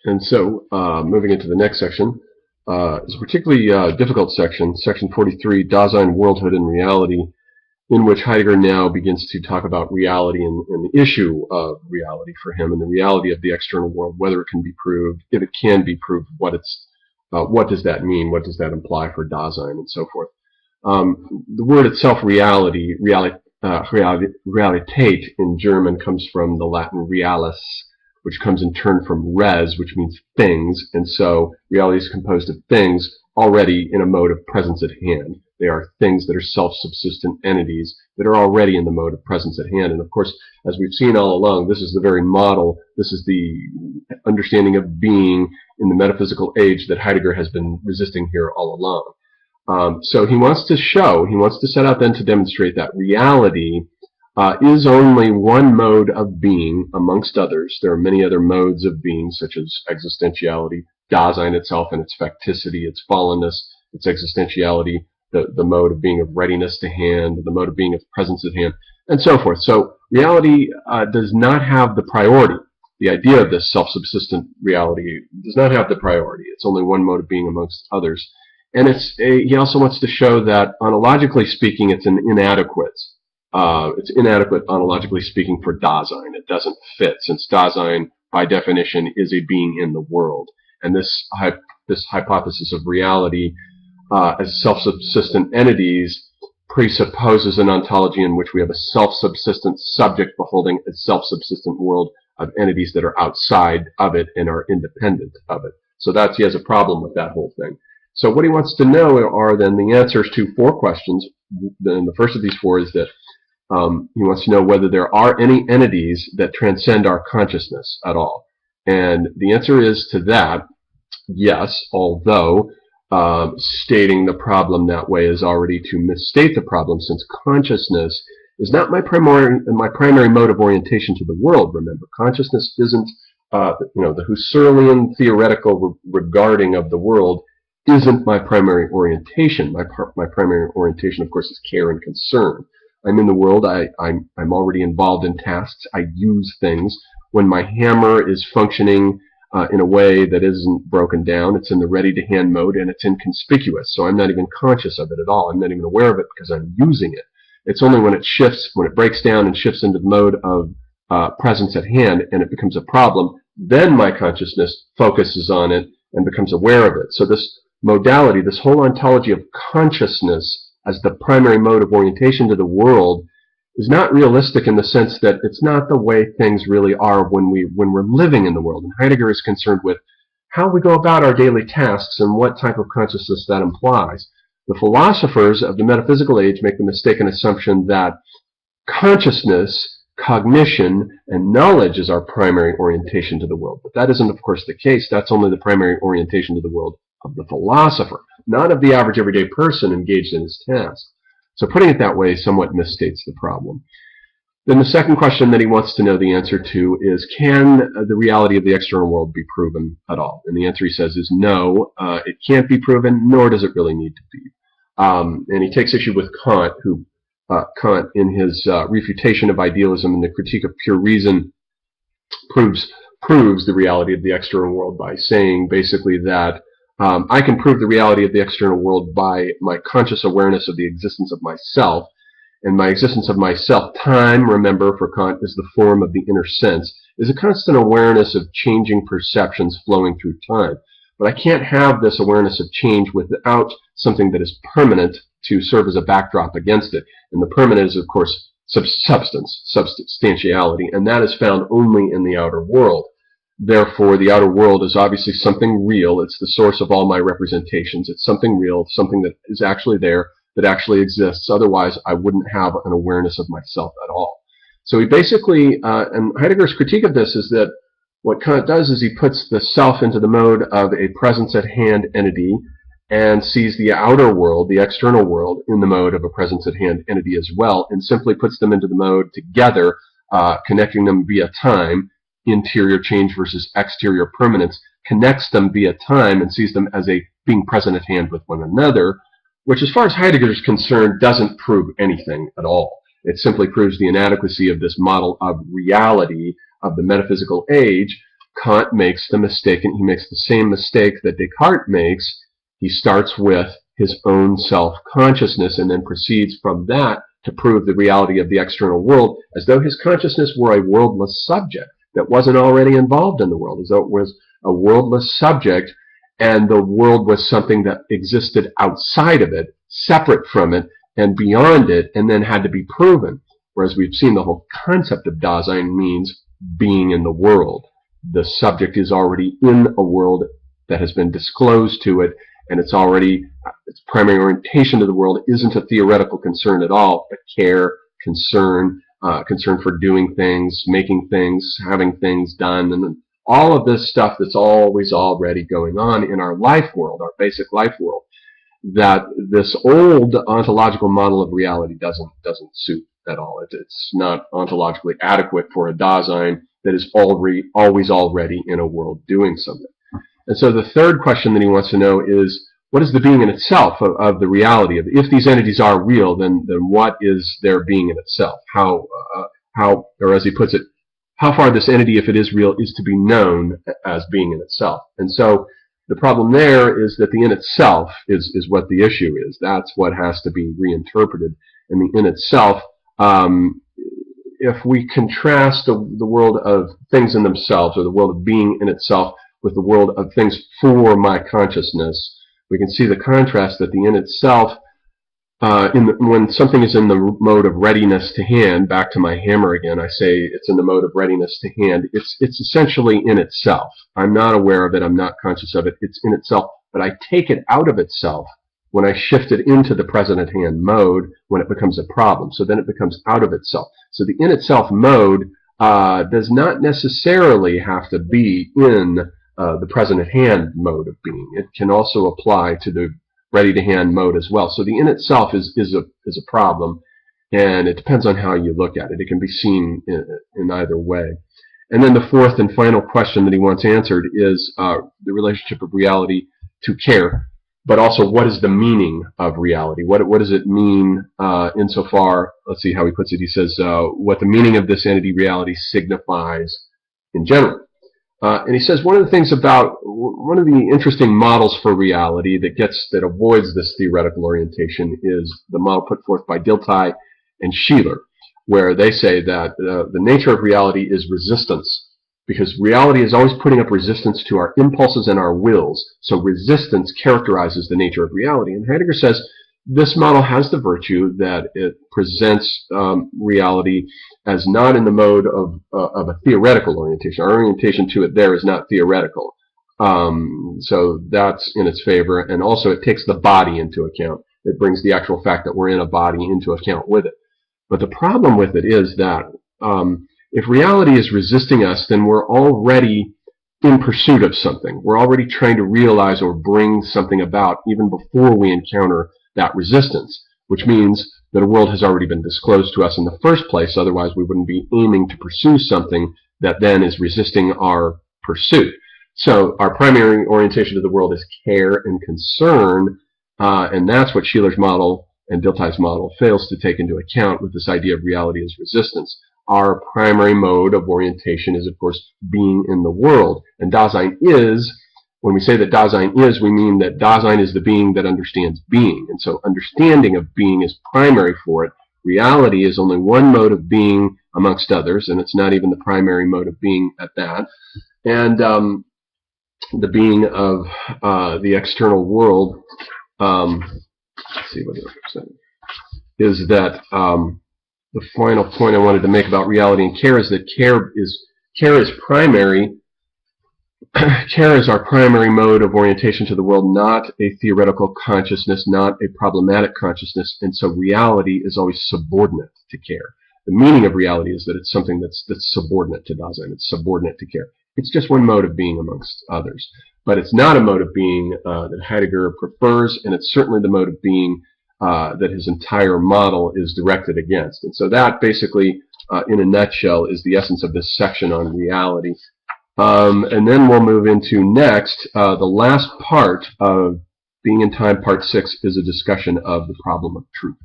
And so, moving into the next section, is a particularly difficult section, section 43, Dasein, Worldhood, and Reality, in which Heidegger now begins to talk about reality and the issue of reality for him, and the reality of the external world, whether it can be proved, if it can be proved, what does that mean, what does that imply for Dasein, and so forth. The word itself, reality, Realität in German comes from the Latin realis, which comes in turn from res, which means things, and so reality is composed of things already in a mode of presence at hand. They are things that are self-subsistent entities that are already in the mode of presence at hand. And of course, as we've seen all along, this is the very model, this is the understanding of being in the metaphysical age that Heidegger has been resisting here all along. So he wants to set out then to demonstrate that reality is only one mode of being amongst others. There are many other modes of being, such as existentiality, Dasein itself and its facticity, its fallenness, its existentiality, the mode of being of readiness to hand, the mode of being of presence at hand, and so forth. So reality does not have the priority. The idea of this self-subsistent reality does not have the priority. It's only one mode of being amongst others. And he also wants to show that, ontologically speaking, it's inadequate ontologically speaking for Dasein. It doesn't fit, since Dasein, by definition, is a being in the world. And this hypothesis of reality as self-subsistent entities presupposes an ontology in which we have a self-subsistent subject beholding a self-subsistent world of entities that are outside of it and are independent of it. So he has a problem with that whole thing. So what he wants to know are then the answers to 4 questions. Then the first of these 4 is that he wants to know whether there are any entities that transcend our consciousness at all. And the answer is to that, yes, although stating the problem that way is already to misstate the problem, since consciousness is not my primary mode of orientation to the world. Remember, consciousness isn't, the Husserlian theoretical regarding of the world isn't my primary orientation. My primary orientation, of course, is care and concern. I'm in the world. I'm already involved in tasks. I use things. When my hammer is functioning in a way that isn't broken down, it's in the ready-to-hand mode, and it's inconspicuous. So I'm not even conscious of it at all. I'm not even aware of it because I'm using it. It's only when it breaks down and shifts into the mode of presence at hand, and it becomes a problem, then my consciousness focuses on it and becomes aware of it. So this modality, this whole ontology of consciousness as the primary mode of orientation to the world, is not realistic in the sense that it's not the way things really are when we're living in the world. And Heidegger is concerned with how we go about our daily tasks and what type of consciousness that implies. The philosophers of the metaphysical age make the mistaken assumption that consciousness, cognition, and knowledge is our primary orientation to the world. But that isn't, of course, the case. That's only the primary orientation to the world of the philosopher, not of the average everyday person engaged in his task. So putting it that way somewhat misstates the problem. Then the second question that he wants to know the answer to is, can the reality of the external world be proven at all? And the answer, he says, is no, it can't be proven, nor does it really need to be. And he takes issue with Kant, Kant, in his refutation of idealism and the critique of pure reason, proves the reality of the external world by saying basically that I can prove the reality of the external world by my conscious awareness of the existence of myself. And my existence of myself, time, remember, for Kant, is the form of the inner sense, is a constant awareness of changing perceptions flowing through time. But I can't have this awareness of change without something that is permanent to serve as a backdrop against it. And the permanent is, of course, substantiality, and that is found only in the outer world. Therefore, the outer world is obviously something real. It's the source of all my representations. It's something real, something that is actually there, that actually exists. Otherwise, I wouldn't have an awareness of myself at all. So he basically, and Heidegger's critique of this is that what Kant does is he puts the self into the mode of a presence-at-hand entity and sees the outer world, the external world, in the mode of a presence-at-hand entity as well, and simply puts them into the mode together, connecting them via time. Interior change versus exterior permanence, connects them via time and sees them as a being present at hand with one another, which, as far as Heidegger is concerned, doesn't prove anything at all. It simply proves the inadequacy of this model of reality of the metaphysical age, Kant makes the mistake, and he makes the same mistake that Descartes makes. He starts with his own self-consciousness and then proceeds from that to prove the reality of the external world, as though his consciousness were a worldless subject that wasn't already involved in the world, as though it was a worldless subject and the world was something that existed outside of it, separate from it, and beyond it, and then had to be proven. Whereas we've seen the whole concept of Dasein means being in the world. The subject is already in a world that has been disclosed to it, and it's already, its primary orientation to the world isn't a theoretical concern at all, but care, concern, concern for doing things, making things, having things done, and all of this stuff that's always already going on in our life world, our basic life world, that this old ontological model of reality doesn't suit at all. It's not ontologically adequate for a Dasein that is always already in a world doing something. And so the third question that he wants to know is, what is the being in itself of the reality of, if these entities are real, then what is their being in itself? How, or as he puts it, how far this entity, if it is real, is to be known as being in itself. And so the problem there is that the in itself is what the issue is. That's what has to be reinterpreted. And the in itself, if we contrast the world of things in themselves, or the world of being in itself, with the world of things for my consciousness, we can see the contrast that the in itself, when something is in the mode of readiness to hand, back to my hammer again, I say it's in the mode of readiness to hand, it's essentially in itself. I'm not aware of it, I'm not conscious of it, it's in itself, but I take it out of itself when I shift it into the present at hand mode, when it becomes a problem. So then it becomes out of itself. So the in itself mode does not necessarily have to be in the present at hand mode of being. It can also apply to the ready to hand mode as well. So the in itself is a problem, and it depends on how you look at it. It can be seen in either way. And then the fourth and final question that he wants answered is the relationship of reality to care, but also what is the meaning of reality? What does it mean insofar, let's see how he puts it, he says, what the meaning of this entity reality signifies in general. And he says one of the things about, one of the interesting models for reality that avoids this theoretical orientation is the model put forth by Dilthey and Schiller, where they say that the nature of reality is resistance, because reality is always putting up resistance to our impulses and our wills. So resistance characterizes the nature of reality. And Heidegger says this model has the virtue that it presents reality as not in the mode of a theoretical orientation. Our orientation to it there is not theoretical. So that's in its favor. And also it takes the body into account. It brings the actual fact that we're in a body into account with it. But the problem with it is that if reality is resisting us, then we're already in pursuit of something. We're already trying to realize or bring something about even before we encounter that resistance, which means that a world has already been disclosed to us in the first place. Otherwise, we wouldn't be aiming to pursue something that then is resisting our pursuit. So our primary orientation to the world is care and concern, and that's what Schiller's model and Dilthey's model fails to take into account with this idea of reality as resistance. Our primary mode of orientation is, of course, being in the world. And Dasein is, when we say that Dasein is, we mean that Dasein is the being that understands being. And so understanding of being is primary for it. Reality is only one mode of being amongst others, and it's not even the primary mode of being at that. And the being of the external world, let's see what it is that the final point I wanted to make about reality and care is that care is primary. Care is our primary mode of orientation to the world, not a theoretical consciousness, not a problematic consciousness, and so reality is always subordinate to care. The meaning of reality is that it's something that's subordinate to Dasein, it's subordinate to care. It's just one mode of being amongst others. But it's not a mode of being that Heidegger prefers, and it's certainly the mode of being that his entire model is directed against. And so that basically, in a nutshell, is the essence of this section on reality. And then we'll move into next, the last part of Being in Time, Part 6, is a discussion of the problem of truth.